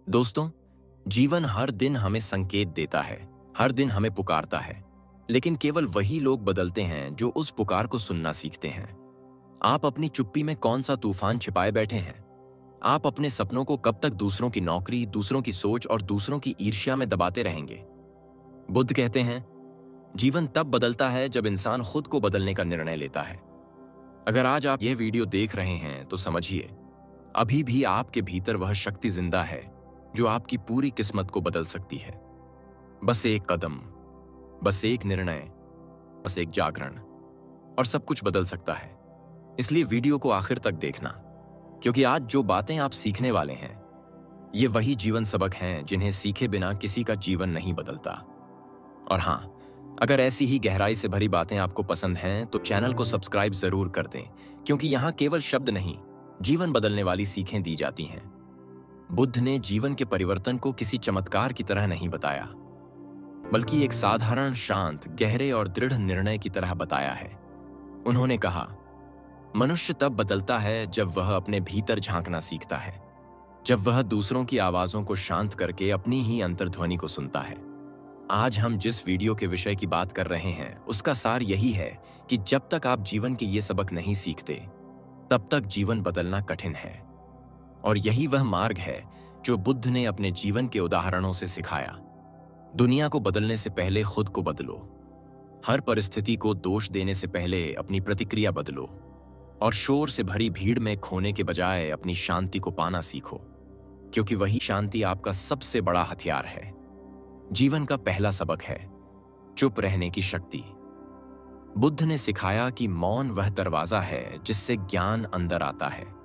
दोस्तों, जीवन हर दिन हमें संकेत देता है, हर दिन हमें पुकारता है, लेकिन केवल वही लोग बदलते हैं जो उस पुकार को सुनना सीखते हैं। आप अपनी चुप्पी में कौन सा तूफान छिपाए बैठे हैं? आप अपने सपनों को कब तक दूसरों की नौकरी, दूसरों की सोच और दूसरों की ईर्ष्या में दबाते रहेंगे? बुद्ध कहते हैं, जीवन तब बदलता है जब इंसान खुद को बदलने का निर्णय लेता है। अगर आज आप यह वीडियो देख रहे हैं तो समझिए, अभी भी आपके भीतर वह शक्ति जिंदा है जो आपकी पूरी किस्मत को बदल सकती है। बस एक कदम, बस एक निर्णय, बस एक जागरण, और सब कुछ बदल सकता है। इसलिए वीडियो को आखिर तक देखना, क्योंकि आज जो बातें आप सीखने वाले हैं, ये वही जीवन सबक हैं जिन्हें सीखे बिना किसी का जीवन नहीं बदलता। और हाँ, अगर ऐसी ही गहराई से भरी बातें आपको पसंद हैं तो चैनल को सब्सक्राइब जरूर कर दें, क्योंकि यहाँ केवल शब्द नहीं, जीवन बदलने वाली सीखें दी जाती हैं। बुद्ध ने जीवन के परिवर्तन को किसी चमत्कार की तरह नहीं बताया, बल्कि एक साधारण, शांत, गहरे और दृढ़ निर्णय की तरह बताया है। उन्होंने कहा, मनुष्य तब बदलता है जब वह अपने भीतर झांकना सीखता है, जब वह दूसरों की आवाजों को शांत करके अपनी ही अंतर्ध्वनि को सुनता है। आज हम जिस वीडियो के विषय की बात कर रहे हैं, उसका सार यही है कि जब तक आप जीवन के ये सबक नहीं सीखते, तब तक जीवन बदलना कठिन है। और यही वह मार्ग है जो बुद्ध ने अपने जीवन के उदाहरणों से सिखाया। दुनिया को बदलने से पहले खुद को बदलो। हर परिस्थिति को दोष देने से पहले अपनी प्रतिक्रिया बदलो, और शोर से भरी भीड़ में खोने के बजाय अपनी शांति को पाना सीखो, क्योंकि वही शांति आपका सबसे बड़ा हथियार है। जीवन का पहला सबक है चुप रहने की शक्ति। बुद्ध ने सिखाया कि मौन वह दरवाजा है जिससे ज्ञान अंदर आता है।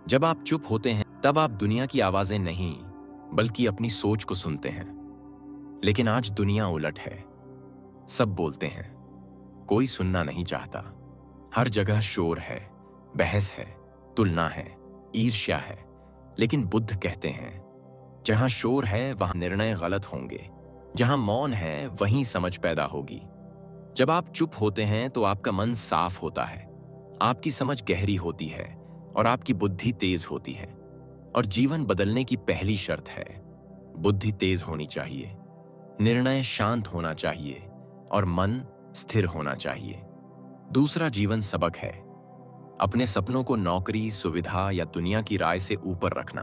जब आप चुप होते हैं, तब आप दुनिया की आवाजें नहीं, बल्कि अपनी सोच को सुनते हैं। लेकिन आज दुनिया उलट है। सब बोलते हैं, कोई सुनना नहीं चाहता। हर जगह शोर है, बहस है, तुलना है, ईर्ष्या है। लेकिन बुद्ध कहते हैं, जहां शोर है वहां निर्णय गलत होंगे, जहां मौन है वहीं समझ पैदा होगी। जब आप चुप होते हैं तो आपका मन साफ होता है, आपकी समझ गहरी होती है और आपकी बुद्धि तेज होती है। और जीवन बदलने की पहली शर्त है, बुद्धि तेज होनी चाहिए, निर्णय शांत होना चाहिए और मन स्थिर होना चाहिए। दूसरा जीवन सबक है अपने सपनों को नौकरी, सुविधा या दुनिया की राय से ऊपर रखना।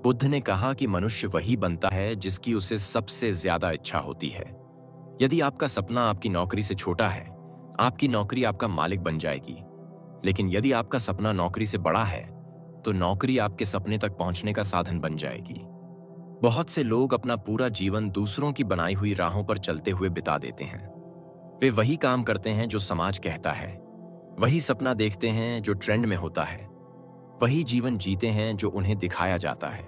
बुद्ध ने कहा कि मनुष्य वही बनता है जिसकी उसे सबसे ज्यादा इच्छा होती है। यदि आपका सपना आपकी नौकरी से छोटा है, आपकी नौकरी आपका मालिक बन जाएगी। लेकिन यदि आपका सपना नौकरी से बड़ा है, तो नौकरी आपके सपने तक पहुंचने का साधन बन जाएगी। बहुत से लोग अपना पूरा जीवन दूसरों की बनाई हुई राहों पर चलते हुए बिता देते हैं। वे वही काम करते हैं जो समाज कहता है, वही सपना देखते हैं जो ट्रेंड में होता है, वही जीवन जीते हैं जो उन्हें दिखाया जाता है।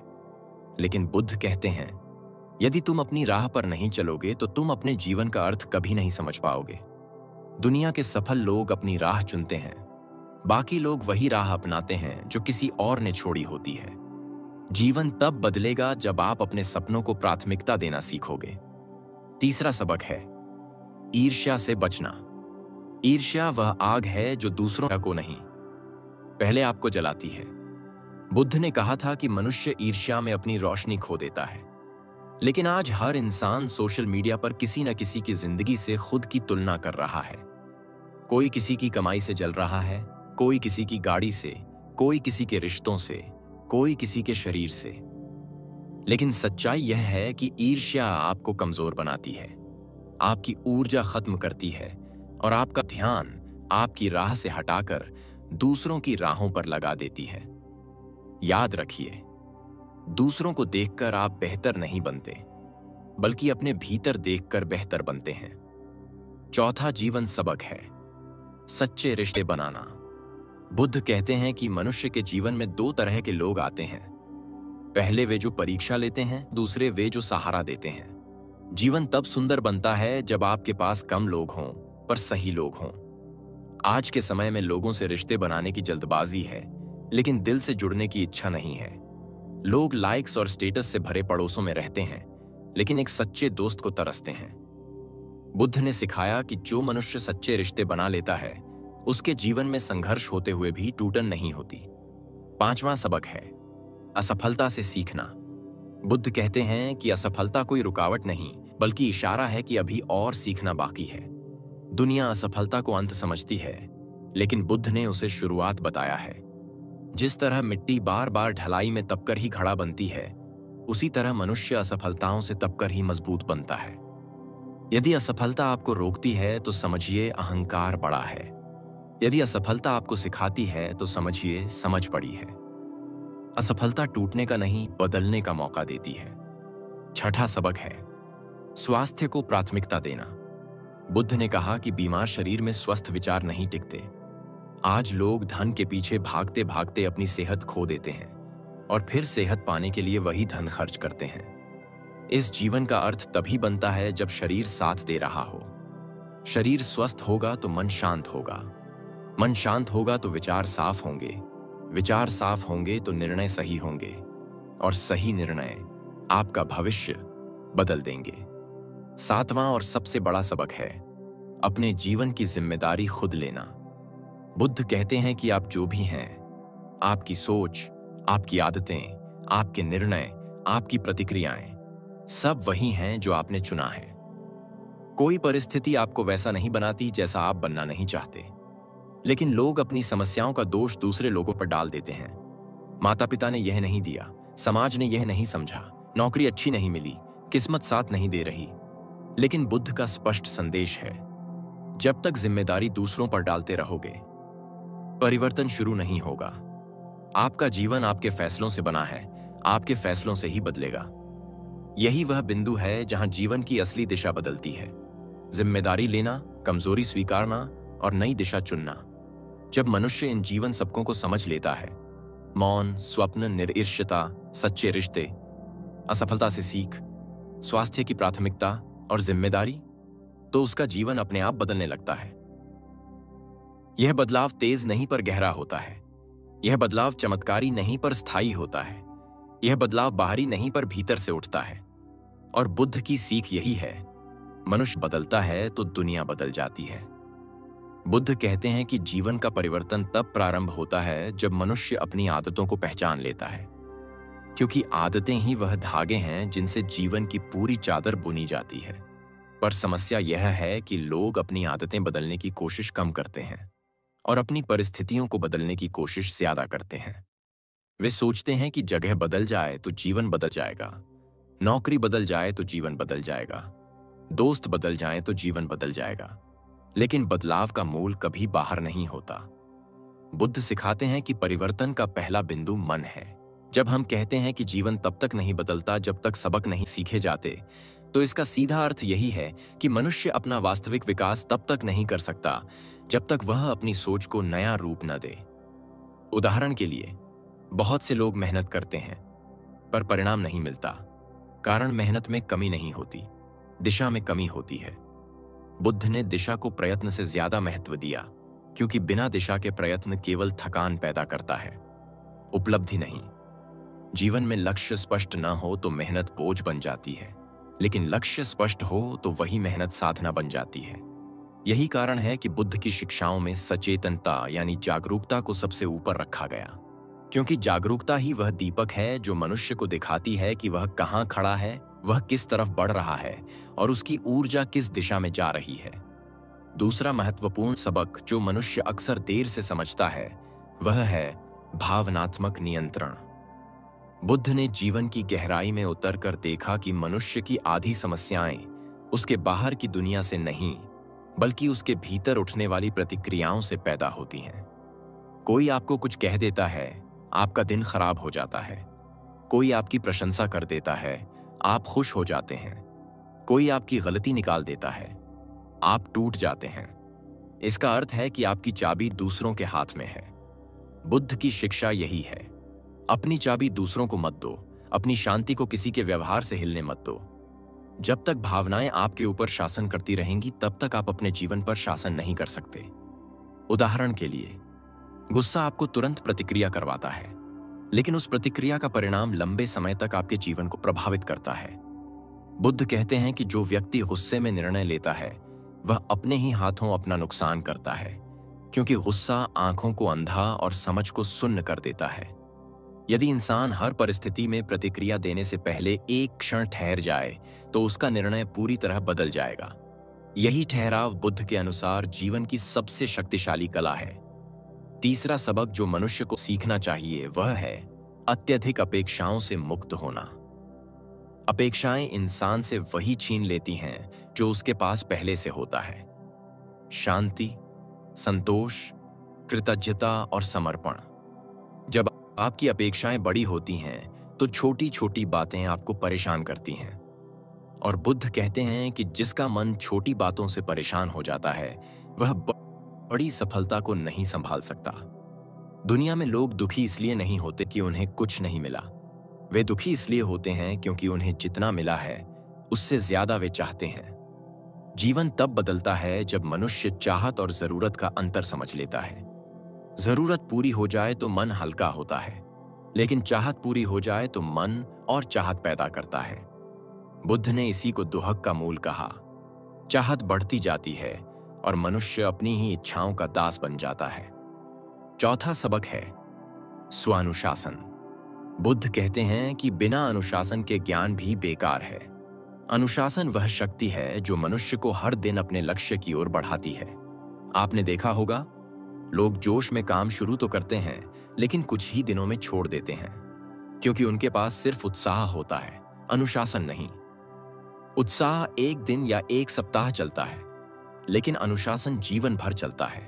लेकिन बुद्ध कहते हैं, यदि तुम अपनी राह पर नहीं चलोगे तो तुम अपने जीवन का अर्थ कभी नहीं समझ पाओगे। दुनिया के सफल लोग अपनी राह चुनते हैं, बाकी लोग वही राह अपनाते हैं जो किसी और ने छोड़ी होती है। जीवन तब बदलेगा जब आप अपने सपनों को प्राथमिकता देना सीखोगे। तीसरा सबक है ईर्ष्या से बचना। ईर्ष्या वह आग है जो दूसरों को नहीं, पहले आपको जलाती है। बुद्ध ने कहा था कि मनुष्य ईर्ष्या में अपनी रोशनी खो देता है। लेकिन आज हर इंसान सोशल मीडिया पर किसी न किसी की जिंदगी से खुद की तुलना कर रहा है। कोई किसी की कमाई से जल रहा है, कोई किसी की गाड़ी से, कोई किसी के रिश्तों से, कोई किसी के शरीर से। लेकिन सच्चाई यह है कि ईर्ष्या आपको कमजोर बनाती है, आपकी ऊर्जा खत्म करती है और आपका ध्यान आपकी राह से हटाकर दूसरों की राहों पर लगा देती है। याद रखिए, दूसरों को देखकर आप बेहतर नहीं बनते, बल्कि अपने भीतर देखकर बेहतर बनते हैं। चौथा जीवन सबक है सच्चे रिश्ते बनाना। बुद्ध कहते हैं कि मनुष्य के जीवन में दो तरह के लोग आते हैं। पहले वे जो परीक्षा लेते हैं, दूसरे वे जो सहारा देते हैं। जीवन तब सुंदर बनता है जब आपके पास कम लोग हों, पर सही लोग हों। आज के समय में लोगों से रिश्ते बनाने की जल्दबाजी है, लेकिन दिल से जुड़ने की इच्छा नहीं है। लोग लाइक्स और स्टेटस से भरे पड़ोसों में रहते हैं, लेकिन एक सच्चे दोस्त को तरसते हैं। बुद्ध ने सिखाया कि जो मनुष्य सच्चे रिश्ते बना लेता है, उसके जीवन में संघर्ष होते हुए भी टूटन नहीं होती। पांचवां सबक है असफलता से सीखना। बुद्ध कहते हैं कि असफलता कोई रुकावट नहीं, बल्कि इशारा है कि अभी और सीखना बाकी है। दुनिया असफलता को अंत समझती है, लेकिन बुद्ध ने उसे शुरुआत बताया है। जिस तरह मिट्टी बार बार ढलाई में तपकर ही घड़ा बनती है, उसी तरह मनुष्य असफलताओं से तपकर ही मजबूत बनता है। यदि असफलता आपको रोकती है तो समझिए अहंकार बड़ा है। यदि असफलता आपको सिखाती है तो समझिए समझ बड़ी है। असफलता टूटने का नहीं, बदलने का मौका देती है। छठा सबक है स्वास्थ्य को प्राथमिकता देना। बुद्ध ने कहा कि बीमार शरीर में स्वस्थ विचार नहीं टिकते। आज लोग धन के पीछे भागते भागते अपनी सेहत खो देते हैं और फिर सेहत पाने के लिए वही धन खर्च करते हैं। इस जीवन का अर्थ तभी बनता है जब शरीर साथ दे रहा हो। शरीर स्वस्थ होगा तो मन शांत होगा, मन शांत होगा तो विचार साफ होंगे, विचार साफ होंगे तो निर्णय सही होंगे, और सही निर्णय आपका भविष्य बदल देंगे। सातवां और सबसे बड़ा सबक है अपने जीवन की जिम्मेदारी खुद लेना। बुद्ध कहते हैं कि आप जो भी हैं, आपकी सोच, आपकी आदतें, आपके निर्णय, आपकी प्रतिक्रियाएं, सब वही हैं जो आपने चुना है। कोई परिस्थिति आपको वैसा नहीं बनाती जैसा आप बनना नहीं चाहते, लेकिन लोग अपनी समस्याओं का दोष दूसरे लोगों पर डाल देते हैं। माता पिता ने यह नहीं दिया, समाज ने यह नहीं समझा, नौकरी अच्छी नहीं मिली, किस्मत साथ नहीं दे रही। लेकिन बुद्ध का स्पष्ट संदेश है, जब तक जिम्मेदारी दूसरों पर डालते रहोगे, परिवर्तन शुरू नहीं होगा। आपका जीवन आपके फैसलों से बना है, आपके फैसलों से ही बदलेगा। यही वह बिंदु है जहां जीवन की असली दिशा बदलती है। जिम्मेदारी लेना, कमजोरी स्वीकारना और नई दिशा चुनना। जब मनुष्य इन जीवन सबकों को समझ लेता है, मौन, स्वप्न, निरीश्वरता, सच्चे रिश्ते, असफलता से सीख, स्वास्थ्य की प्राथमिकता और जिम्मेदारी, तो उसका जीवन अपने आप बदलने लगता है। यह बदलाव तेज नहीं पर गहरा होता है। यह बदलाव चमत्कारी नहीं पर स्थायी होता है। यह बदलाव बाहरी नहीं पर भीतर से उठता है। और बुद्ध की सीख यही है, मनुष्य बदलता है तो दुनिया बदल जाती है। बुद्ध कहते हैं कि जीवन का परिवर्तन तब प्रारंभ होता है जब मनुष्य अपनी आदतों को पहचान लेता है, क्योंकि आदतें ही वह धागे हैं जिनसे जीवन की पूरी चादर बुनी जाती है। पर समस्या यह है कि लोग अपनी आदतें बदलने की कोशिश कम करते हैं और अपनी परिस्थितियों को बदलने की कोशिश ज्यादा करते हैं। वे सोचते हैं कि जगह बदल जाए तो जीवन बदल जाएगा, नौकरी बदल जाए तो जीवन बदल जाएगा, दोस्त बदल जाए तो जीवन बदल जाएगा। लेकिन बदलाव का मूल कभी बाहर नहीं होता। बुद्ध सिखाते हैं कि परिवर्तन का पहला बिंदु मन है। जब हम कहते हैं कि जीवन तब तक नहीं बदलता जब तक सबक नहीं सीखे जाते, तो इसका सीधा अर्थ यही है कि मनुष्य अपना वास्तविक विकास तब तक नहीं कर सकता जब तक वह अपनी सोच को नया रूप न दे। उदाहरण के लिए, बहुत से लोग मेहनत करते हैं पर परिणाम नहीं मिलता। कारण मेहनत में कमी नहीं होती, दिशा में कमी होती है। बुद्ध ने दिशा को प्रयत्न से ज्यादा महत्व दिया, क्योंकि बिना दिशा के प्रयत्न केवल थकान पैदा करता है, उपलब्धि नहीं। जीवन में लक्ष्य स्पष्ट न हो तो मेहनत बोझ बन जाती है, लेकिन लक्ष्य स्पष्ट हो तो वही मेहनत साधना बन जाती है। यही कारण है कि बुद्ध की शिक्षाओं में सचेतनता यानी जागरूकता को सबसे ऊपर रखा गया, क्योंकि जागरूकता ही वह दीपक है जो मनुष्य को दिखाती है कि वह कहाँ खड़ा है, वह किस तरफ बढ़ रहा है और उसकी ऊर्जा किस दिशा में जा रही है। दूसरा महत्वपूर्ण सबक जो मनुष्य अक्सर देर से समझता है, वह है भावनात्मक नियंत्रण। बुद्ध ने जीवन की गहराई में उतरकर देखा कि मनुष्य की आधी समस्याएं उसके बाहर की दुनिया से नहीं, बल्कि उसके भीतर उठने वाली प्रतिक्रियाओं से पैदा होती हैं। कोई आपको कुछ कह देता है, आपका दिन खराब हो जाता है। कोई आपकी प्रशंसा कर देता है, आप खुश हो जाते हैं। कोई आपकी गलती निकाल देता है, आप टूट जाते हैं। इसका अर्थ है कि आपकी चाबी दूसरों के हाथ में है। बुद्ध की शिक्षा यही है, अपनी चाबी दूसरों को मत दो, अपनी शांति को किसी के व्यवहार से हिलने मत दो। जब तक भावनाएं आपके ऊपर शासन करती रहेंगी, तब तक आप अपने जीवन पर शासन नहीं कर सकते। उदाहरण के लिए, गुस्सा आपको तुरंत प्रतिक्रिया करवाता है, लेकिन उस प्रतिक्रिया का परिणाम लंबे समय तक आपके जीवन को प्रभावित करता है। बुद्ध कहते हैं कि जो व्यक्ति गुस्से में निर्णय लेता है, वह अपने ही हाथों अपना नुकसान करता है, क्योंकि गुस्सा आंखों को अंधा और समझ को सुन्न कर देता है। यदि इंसान हर परिस्थिति में प्रतिक्रिया देने से पहले एक क्षण ठहर जाए तो उसका निर्णय पूरी तरह बदल जाएगा। यही ठहराव बुद्ध के अनुसार जीवन की सबसे शक्तिशाली कला है। तीसरा सबक जो मनुष्य को सीखना चाहिए वह है अत्यधिक अपेक्षाओं से मुक्त होना। अपेक्षाएं इंसान से वही छीन लेती हैं जो उसके पास पहले से होता है। शांति, संतोष, कृतज्ञता और समर्पण। जब आपकी अपेक्षाएं बड़ी होती हैं तो छोटी छोटी बातें आपको परेशान करती हैं। और बुद्ध कहते हैं कि जिसका मन छोटी बातों से परेशान हो जाता है वह बड़ी सफलता को नहीं संभाल सकता। दुनिया में लोग दुखी इसलिए नहीं होते कि उन्हें कुछ नहीं मिला। वे दुखी इसलिए होते हैं क्योंकि उन्हें जितना मिला है उससे ज्यादा वे चाहते हैं। जीवन तब बदलता है जब मनुष्य चाहत और जरूरत का अंतर समझ लेता है। जरूरत पूरी हो जाए तो मन हल्का होता है, लेकिन चाहत पूरी हो जाए तो मन और चाहत पैदा करता है। बुद्ध ने इसी को दुहक का मूल कहा। चाहत बढ़ती जाती है और मनुष्य अपनी ही इच्छाओं का दास बन जाता है। चौथा सबक है स्वानुशासन। बुद्ध कहते हैं कि बिना अनुशासन के ज्ञान भी बेकार है। अनुशासन वह शक्ति है जो मनुष्य को हर दिन अपने लक्ष्य की ओर बढ़ाती है। आपने देखा होगा, लोग जोश में काम शुरू तो करते हैं लेकिन कुछ ही दिनों में छोड़ देते हैं, क्योंकि उनके पास सिर्फ उत्साह होता है, अनुशासन नहीं। उत्साह एक दिन या एक सप्ताह चलता है, लेकिन अनुशासन जीवन भर चलता है।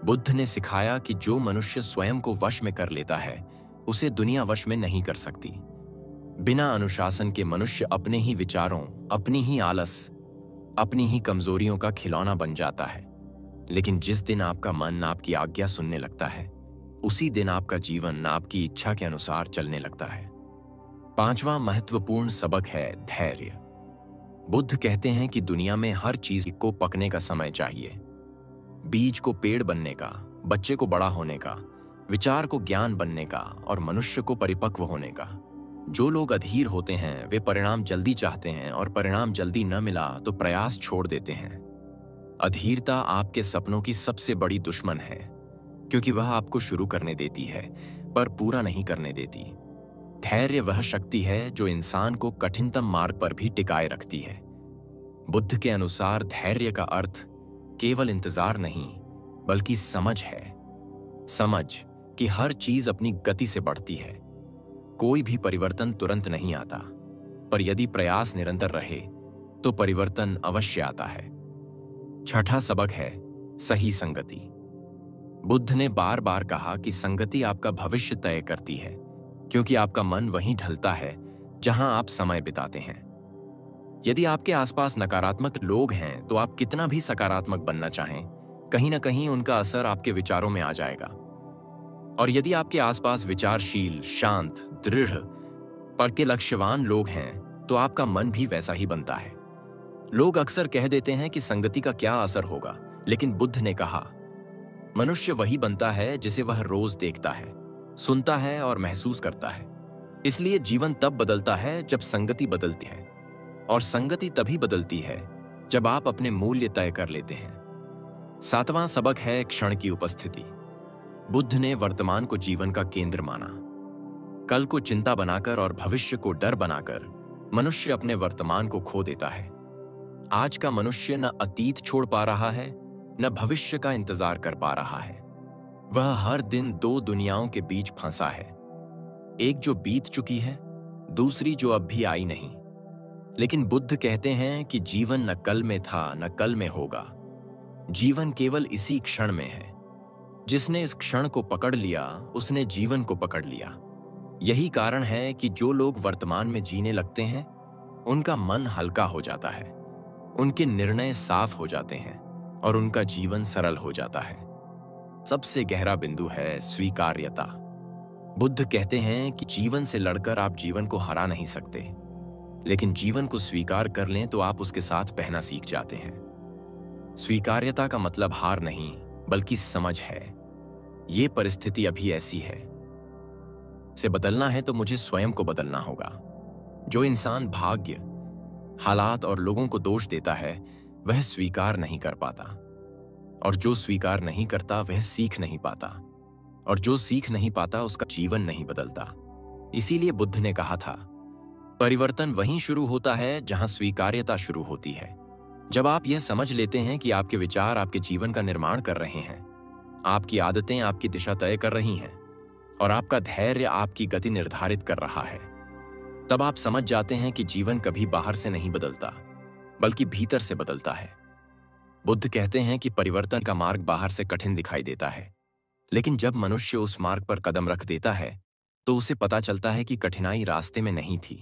बुद्ध ने सिखाया कि जो मनुष्य स्वयं को वश में कर लेता है उसे दुनिया वश में नहीं कर सकती। बिना अनुशासन के मनुष्य अपने ही विचारों, अपनी ही आलस, अपनी ही कमजोरियों का खिलौना बन जाता है। लेकिन जिस दिन आपका मन आपकी आज्ञा सुनने लगता है उसी दिन आपका जीवन आपकी इच्छा के अनुसार चलने लगता है। पांचवा महत्वपूर्ण सबक है धैर्य। बुद्ध कहते हैं कि दुनिया में हर चीज को पकने का समय चाहिए। बीज को पेड़ बनने का, बच्चे को बड़ा होने का, विचार को ज्ञान बनने का और मनुष्य को परिपक्व होने का। जो लोग अधीर होते हैं वे परिणाम जल्दी चाहते हैं और परिणाम जल्दी न मिला तो प्रयास छोड़ देते हैं। अधीरता आपके सपनों की सबसे बड़ी दुश्मन है, क्योंकि वह आपको शुरू करने देती है पर पूरा नहीं करने देती। धैर्य वह शक्ति है जो इंसान को कठिनतम मार्ग पर भी टिकाए रखती है। बुद्ध के अनुसार धैर्य का अर्थ केवल इंतजार नहीं बल्कि समझ है। समझ कि हर चीज अपनी गति से बढ़ती है। कोई भी परिवर्तन तुरंत नहीं आता, पर यदि प्रयास निरंतर रहे तो परिवर्तन अवश्य आता है। छठा सबक है सही संगति। बुद्ध ने बार बार कहा कि संगति आपका भविष्य तय करती है, क्योंकि आपका मन वहीं ढलता है जहां आप समय बिताते हैं। यदि आपके आसपास नकारात्मक लोग हैं तो आप कितना भी सकारात्मक बनना चाहें, कहीं ना कहीं उनका असर आपके विचारों में आ जाएगा। और यदि आपके आसपास विचारशील, शांत, दृढ़, पर के लक्ष्यवान लोग हैं तो आपका मन भी वैसा ही बनता है। लोग अक्सर कह देते हैं कि संगति का क्या असर होगा, लेकिन बुद्ध ने कहा, मनुष्य वही बनता है जिसे वह रोज देखता है, सुनता है और महसूस करता है। इसलिए जीवन तब बदलता है जब संगति बदलती है, और संगति तभी बदलती है जब आप अपने मूल्य तय कर लेते हैं। सातवां सबक है क्षण की उपस्थिति। बुद्ध ने वर्तमान को जीवन का केंद्र माना। कल को चिंता बनाकर और भविष्य को डर बनाकर मनुष्य अपने वर्तमान को खो देता है। आज का मनुष्य न अतीत छोड़ पा रहा है न भविष्य का इंतजार कर पा रहा है। वह हर दिन दो दुनियाओं के बीच फंसा है, एक जो बीत चुकी है, दूसरी जो अब भी आई नहीं। लेकिन बुद्ध कहते हैं कि जीवन न कल में था न कल में होगा, जीवन केवल इसी क्षण में है। जिसने इस क्षण को पकड़ लिया उसने जीवन को पकड़ लिया। यही कारण है कि जो लोग वर्तमान में जीने लगते हैं उनका मन हल्का हो जाता है, उनके निर्णय साफ हो जाते हैं और उनका जीवन सरल हो जाता है। सबसे गहरा बिंदु है स्वीकार्यता। बुद्ध कहते हैं कि जीवन से लड़कर आप जीवन को हरा नहीं सकते, लेकिन जीवन को स्वीकार कर लें तो आप उसके साथ बहना सीख जाते हैं। स्वीकार्यता का मतलब हार नहीं बल्कि समझ है। ये परिस्थिति अभी ऐसी है, से बदलना है तो मुझे स्वयं को बदलना होगा। जो इंसान भाग्य, हालात और लोगों को दोष देता है वह स्वीकार नहीं कर पाता, और जो स्वीकार नहीं करता वह सीख नहीं पाता। और जो सीख नहीं पाता उसका जीवन नहीं बदलता। इसीलिए बुद्ध ने कहा था, परिवर्तन वहीं शुरू होता है जहां स्वीकार्यता शुरू होती है। जब आप यह समझ लेते हैं कि आपके विचार आपके जीवन का निर्माण कर रहे हैं, आपकी आदतें आपकी दिशा तय कर रही हैं और आपका धैर्य आपकी गति निर्धारित कर रहा है, तब आप समझ जाते हैं कि जीवन कभी बाहर से नहीं बदलता, बल्कि भीतर से बदलता है। बुद्ध कहते हैं कि परिवर्तन का मार्ग बाहर से कठिन दिखाई देता है, लेकिन जब मनुष्य उस मार्ग पर कदम रख देता है तो उसे पता चलता है कि कठिनाई रास्ते में नहीं थी,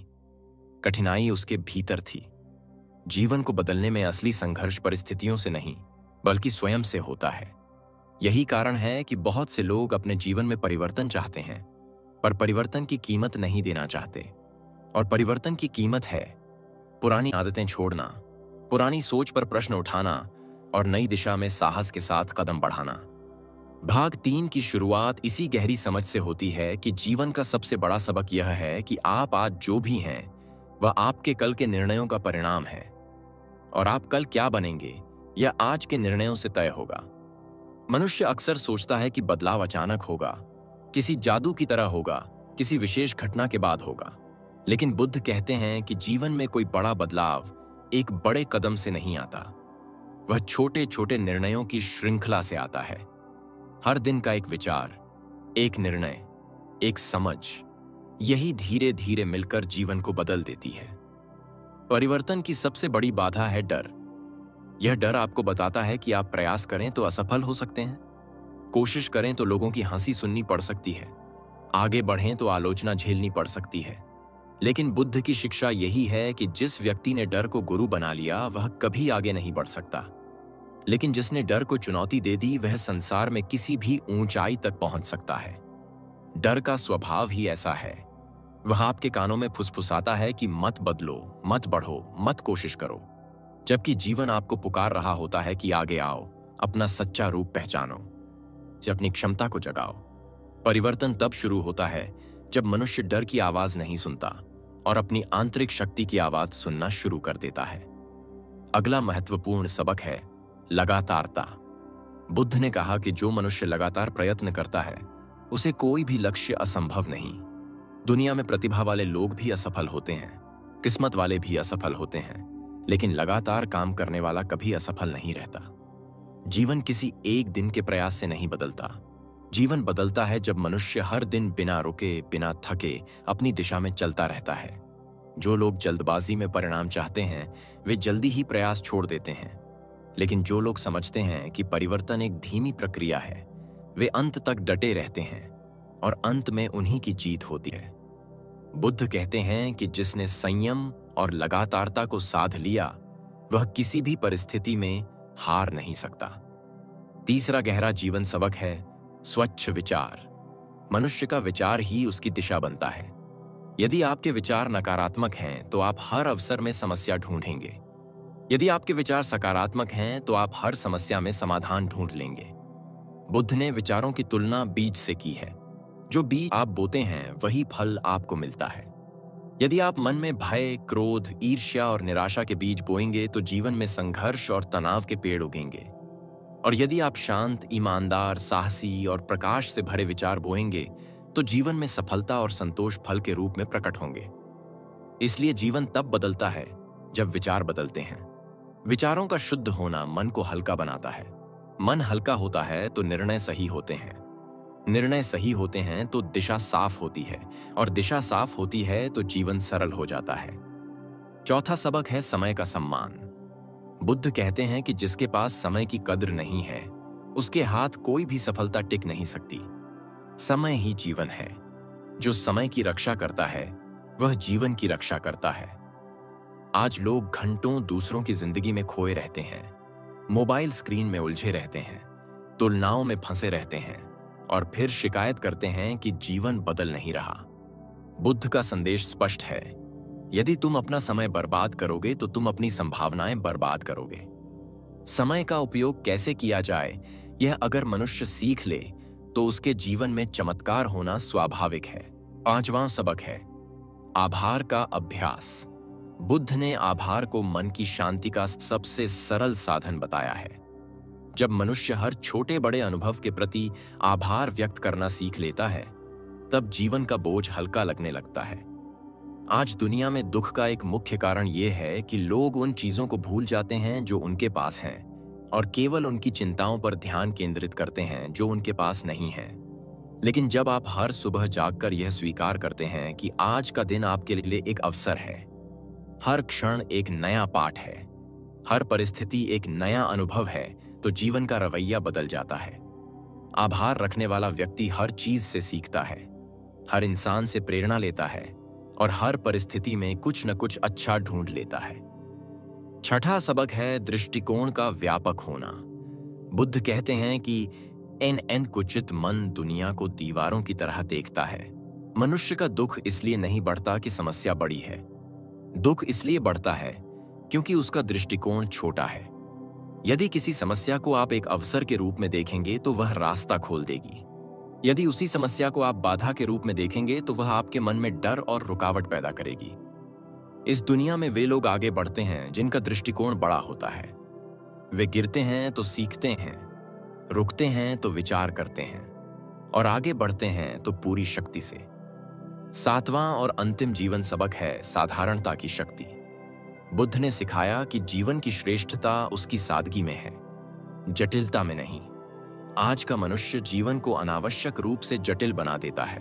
कठिनाई उसके भीतर थी। जीवन को बदलने में असली संघर्ष परिस्थितियों से नहीं, बल्कि स्वयं से होता है। यही कारण है कि बहुत से लोग अपने जीवन में परिवर्तन चाहते हैं, पर परिवर्तन की कीमत नहीं देना चाहते। और परिवर्तन की कीमत है पुरानी आदतें छोड़ना, पुरानी सोच पर प्रश्न उठाना और नई दिशा में साहस के साथ कदम बढ़ाना। भाग 3 की शुरुआत इसी गहरी समझ से होती है कि जीवन का सबसे बड़ा सबक यह है कि आप आज जो भी हैं वह आपके कल के निर्णयों का परिणाम है, और आप कल क्या बनेंगे यह आज के निर्णयों से तय होगा। मनुष्य अक्सर सोचता है कि बदलाव अचानक होगा, किसी जादू की तरह होगा, किसी विशेष घटना के बाद होगा। लेकिन बुद्ध कहते हैं कि जीवन में कोई बड़ा बदलाव एक बड़े कदम से नहीं आता, वह छोटे छोटे निर्णयों की श्रृंखला से आता है। हर दिन का एक विचार, एक निर्णय, एक समझ, यही धीरे धीरे मिलकर जीवन को बदल देती है। परिवर्तन की सबसे बड़ी बाधा है डर। यह डर आपको बताता है कि आप प्रयास करें तो असफल हो सकते हैं, कोशिश करें तो लोगों की हंसी सुननी पड़ सकती है, आगे बढ़ें तो आलोचना झेलनी पड़ सकती है। लेकिन बुद्ध की शिक्षा यही है कि जिस व्यक्ति ने डर को गुरु बना लिया वह कभी आगे नहीं बढ़ सकता, लेकिन जिसने डर को चुनौती दे दी वह संसार में किसी भी ऊंचाई तक पहुंच सकता है। डर का स्वभाव ही ऐसा है, वह आपके कानों में फुसफुसाता है कि मत बदलो, मत बढ़ो, मत कोशिश करो, जबकि जीवन आपको पुकार रहा होता है कि आगे आओ, अपना सच्चा रूप पहचानो, अपनी क्षमता को जगाओ। परिवर्तन तब शुरू होता है जब मनुष्य डर की आवाज नहीं सुनता और अपनी आंतरिक शक्ति की आवाज सुनना शुरू कर देता है। अगला महत्वपूर्ण सबक है लगातारता। बुद्ध ने कहा कि जो मनुष्य लगातार प्रयत्न करता है उसे कोई भी लक्ष्य असंभव नहीं। दुनिया में प्रतिभा वाले लोग भी असफल होते हैं, किस्मत वाले भी असफल होते हैं, लेकिन लगातार काम करने वाला कभी असफल नहीं रहता। जीवन किसी एक दिन के प्रयास से नहीं बदलता। जीवन बदलता है जब मनुष्य हर दिन बिना रुके, बिना थके अपनी दिशा में चलता रहता है। जो लोग जल्दबाजी में परिणाम चाहते हैं वे जल्दी ही प्रयास छोड़ देते हैं, लेकिन जो लोग समझते हैं कि परिवर्तन एक धीमी प्रक्रिया है वे अंत तक डटे रहते हैं और अंत में उन्हीं की जीत होती है। बुद्ध कहते हैं कि जिसने संयम और लगातारता को साध लिया वह किसी भी परिस्थिति में हार नहीं सकता। तीसरा गहरा जीवन सबक है स्वच्छ विचार। मनुष्य का विचार ही उसकी दिशा बनता है। यदि आपके विचार नकारात्मक हैं तो आप हर अवसर में समस्या ढूंढेंगे। यदि आपके विचार सकारात्मक हैं तो आप हर समस्या में समाधान ढूंढ लेंगे। बुद्ध ने विचारों की तुलना बीज से की है। जो बीज आप बोते हैं वही फल आपको मिलता है। यदि आप मन में भय, क्रोध, ईर्ष्या और निराशा के बीज बोएंगे तो जीवन में संघर्ष और तनाव के पेड़ उगेंगे। और यदि आप शांत, ईमानदार, साहसी और प्रकाश से भरे विचार बोएंगे तो जीवन में सफलता और संतोष फल के रूप में प्रकट होंगे। इसलिए जीवन तब बदलता है जब विचार बदलते हैं। विचारों का शुद्ध होना मन को हल्का बनाता है। मन हल्का होता है तो निर्णय सही होते हैं। निर्णय सही होते हैं तो दिशा साफ होती है, और दिशा साफ होती है तो जीवन सरल हो जाता है। चौथा सबक है समय का सम्मान। बुद्ध कहते हैं कि जिसके पास समय की कद्र नहीं है उसके हाथ कोई भी सफलता टिक नहीं सकती। समय ही जीवन है। जो समय की रक्षा करता है वह जीवन की रक्षा करता है। आज लोग घंटों दूसरों की जिंदगी में खोए रहते हैं, मोबाइल स्क्रीन में उलझे रहते हैं, तुलनाओं में फंसे रहते हैं और फिर शिकायत करते हैं कि जीवन बदल नहीं रहा। बुद्ध का संदेश स्पष्ट है, यदि तुम अपना समय बर्बाद करोगे तो तुम अपनी संभावनाएं बर्बाद करोगे। समय का उपयोग कैसे किया जाए यह अगर मनुष्य सीख ले तो उसके जीवन में चमत्कार होना स्वाभाविक है। पांचवां सबक है आभार का अभ्यास। बुद्ध ने आभार को मन की शांति का सबसे सरल साधन बताया है। जब मनुष्य हर छोटे बड़े अनुभव के प्रति आभार व्यक्त करना सीख लेता है, तब जीवन का बोझ हल्का लगने लगता है। आज दुनिया में दुख का एक मुख्य कारण यह है कि लोग उन चीजों को भूल जाते हैं जो उनके पास हैं और केवल उनकी चिंताओं पर ध्यान केंद्रित करते हैं जो उनके पास नहीं है। लेकिन जब आप हर सुबह जागकर यह स्वीकार करते हैं कि आज का दिन आपके लिए एक अवसर है, हर क्षण एक नया पाठ है, हर परिस्थिति एक नया अनुभव है, तो जीवन का रवैया बदल जाता है। आभार रखने वाला व्यक्ति हर चीज से सीखता है, हर इंसान से प्रेरणा लेता है और हर परिस्थिति में कुछ न कुछ अच्छा ढूंढ लेता है। छठा सबक है दृष्टिकोण का व्यापक होना। बुद्ध कहते हैं कि एन कुचित मन दुनिया को दीवारों की तरह देखता है। मनुष्य का दुख इसलिए नहीं बढ़ता कि समस्या बड़ी है, दुख इसलिए बढ़ता है क्योंकि उसका दृष्टिकोण छोटा है। यदि किसी समस्या को आप एक अवसर के रूप में देखेंगे तो वह रास्ता खोल देगी। यदि उसी समस्या को आप बाधा के रूप में देखेंगे तो वह आपके मन में डर और रुकावट पैदा करेगी। इस दुनिया में वे लोग आगे बढ़ते हैं जिनका दृष्टिकोण बड़ा होता है। वे गिरते हैं तो सीखते हैं, रुकते हैं तो विचार करते हैं और आगे बढ़ते हैं तो पूरी शक्ति से। सातवां और अंतिम जीवन सबक है साधारणता की शक्ति। बुद्ध ने सिखाया कि जीवन की श्रेष्ठता उसकी सादगी में है, जटिलता में नहीं। आज का मनुष्य जीवन को अनावश्यक रूप से जटिल बना देता है।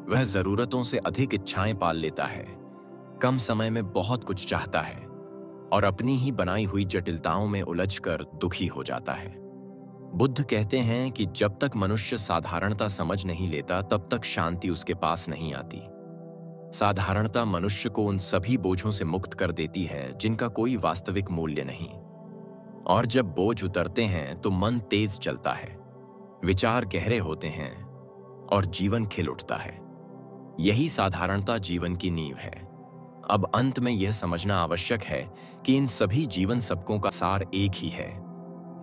वह जरूरतों से अधिक इच्छाएं पाल लेता है, कम समय में बहुत कुछ चाहता है और अपनी ही बनाई हुई जटिलताओं में उलझकर दुखी हो जाता है। बुद्ध कहते हैं कि जब तक मनुष्य साधारणता समझ नहीं लेता तब तक शांति उसके पास नहीं आती। साधारणता मनुष्य को उन सभी बोझों से मुक्त कर देती है जिनका कोई वास्तविक मूल्य नहीं। और जब बोझ उतरते हैं तो मन तेज चलता है, विचार गहरे होते हैं और जीवन खिल उठता है। यही साधारणता जीवन की नींव है। अब अंत में यह समझना आवश्यक है कि इन सभी जीवन सबकों का सार एक ही है।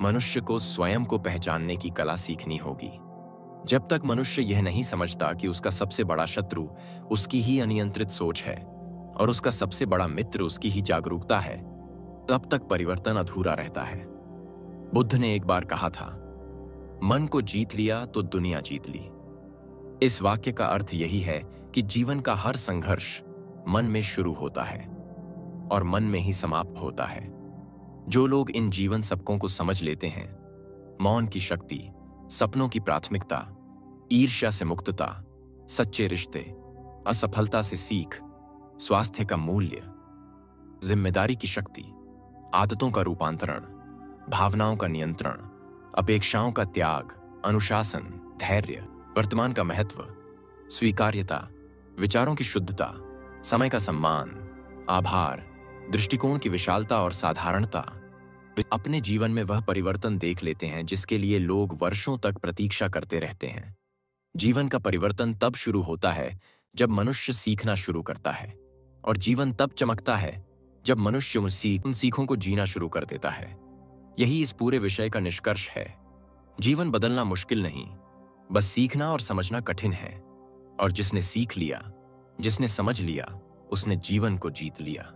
मनुष्य को स्वयं को पहचानने की कला सीखनी होगी। जब तक मनुष्य यह नहीं समझता कि उसका सबसे बड़ा शत्रु उसकी ही अनियंत्रित सोच है और उसका सबसे बड़ा मित्र उसकी ही जागरूकता है, तब तक परिवर्तन अधूरा रहता है। बुद्ध ने एक बार कहा था, मन को जीत लिया तो दुनिया जीत ली। इस वाक्य का अर्थ यही है कि जीवन का हर संघर्ष मन में शुरू होता है और मन में ही समाप्त होता है। जो लोग इन जीवन सबकों को समझ लेते हैं, मौन की शक्ति, सपनों की प्राथमिकता, ईर्ष्या से मुक्तता, सच्चे रिश्ते, असफलता से सीख, स्वास्थ्य का मूल्य, जिम्मेदारी की शक्ति, आदतों का रूपांतरण, भावनाओं का नियंत्रण, अपेक्षाओं का त्याग, अनुशासन, धैर्य, वर्तमान का महत्व, स्वीकार्यता, विचारों की शुद्धता, समय का सम्मान, आभार, दृष्टिकोण की विशालता और साधारणता, अपने जीवन में वह परिवर्तन देख लेते हैं जिसके लिए लोग वर्षों तक प्रतीक्षा करते रहते हैं। जीवन का परिवर्तन तब शुरू होता है जब मनुष्य सीखना शुरू करता है, और जीवन तब चमकता है जब मनुष्य उन सीखों को जीना शुरू कर देता है। यही इस पूरे विषय का निष्कर्ष है। जीवन बदलना मुश्किल नहीं, बस सीखना और समझना कठिन है। और जिसने सीख लिया, जिसने समझ लिया, उसने जीवन को जीत लिया।